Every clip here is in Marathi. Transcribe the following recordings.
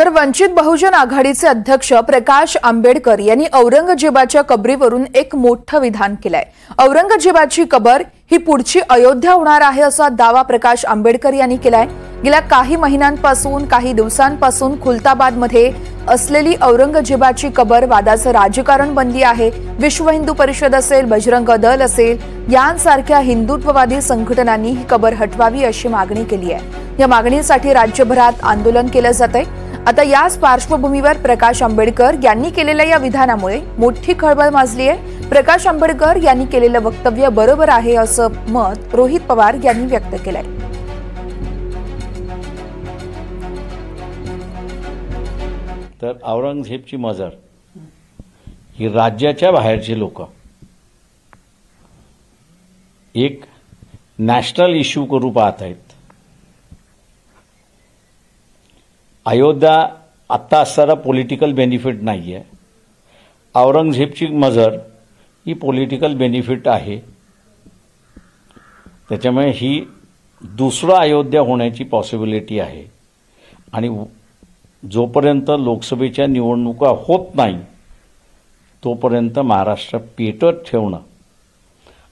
तर वंचित बहुजन आघाडीचे अध्यक्ष प्रकाश आंबेडकर यांनी औरंगजेबाच्या कबरीवरून एक मोठं विधान केलंय। औरंगजेबाची कबर ही पुढची अयोध्या होणार आहे असा दावा प्रकाश आंबेडकर यांनी केलाय। गेल्या काही महिन्यांपासून काही दिवसांपासून खुलताबादमध्ये असलेली औरंगजेबाची कबर वादाचं राजकारण बनली आहे। विश्व हिंदू परिषद असेल, बजरंग दल असेल यांसारख्या हिंदुत्ववादी संघटनांनी ही कबर हटवावी अशी मागणी केली आहे। या मागणीसाठी राज्यभरात आंदोलन केलं जातंय। आता याच पार्श्वभूमीवर प्रकाश आंबेडकर यांनी केलेल्या या विधानामुळे मोठी खळबळ माजली आहे। प्रकाश आंबेडकर यांनी केलेलं वक्तव्य बरोबर आहे असं मत रोहित पवार यांनी व्यक्त केलंय। तर औरंगजेबची मजर ही राज्याच्या बाहेरचे लोक एक नॅशनल इश्यू करू पाहत आहेत। अयोध्या आत्ता असणारा पॉलिटिकल बेनिफिट नाही आहे। औरंगजेबची मजर ही पॉलिटिकल बेनिफिट आहे। त्याच्यामुळे ही दुसरा अयोध्या होण्याची पॉसिबिलिटी आहे आणि जोपर्यंत लोकसभेच्या निवडणुका होत नाही तोपर्यंत महाराष्ट्र पेटत ठेवणं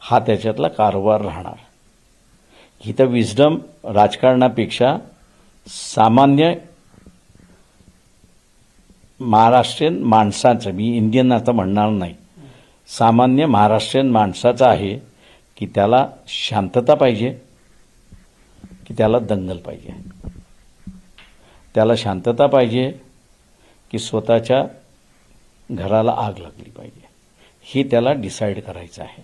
हा त्याच्यातला कारभार राहणार। ही तर विजडम राजकारणापेक्षा सामान्य महाराष्ट्रीयन माणसाचं, मी इंडियन आता म्हणणार नाही, सामान्य महाराष्ट्रीयन माणसाचं आहे की त्याला शांतता पाहिजे, की त्याला दंगल पाहिजे, त्याला शांतता पाहिजे की स्वतःच्या घराला आग लागली पाहिजे, हे त्याला डिसाइड करायचं आहे।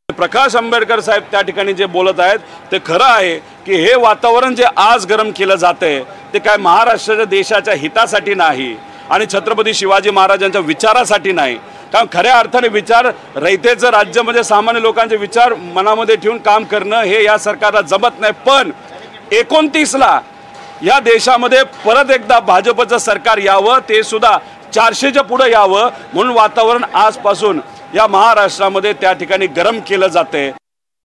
प्रकाश आंबेडकर साहेब त्या ठिकाणी जे बोलत आहेत ते खरं आहे की हे वातावरण जे आज गरम केलं जातंय ते काय महाराष्ट्राच्या देशाच्या हितासाठी नाही आणि छत्रपती शिवाजी महाराजांच्या विचारासाठी नाही। कारण खऱ्या अर्थाने विचार रयतेचं राज्य म्हणजे सामान्य लोकांचे विचार मनामध्ये ठेवून काम करणं हे या सरकारला जमत नाही। पण 29ला या देशामध्ये परत एकदा भाजपचं सरकार यावं, ते सुद्धा 400च्या पुढे यावं, म्हणून वातावरण आजपासून या महाराष्ट्रामध्ये त्या ठिकाणी गरम केलं जातंय।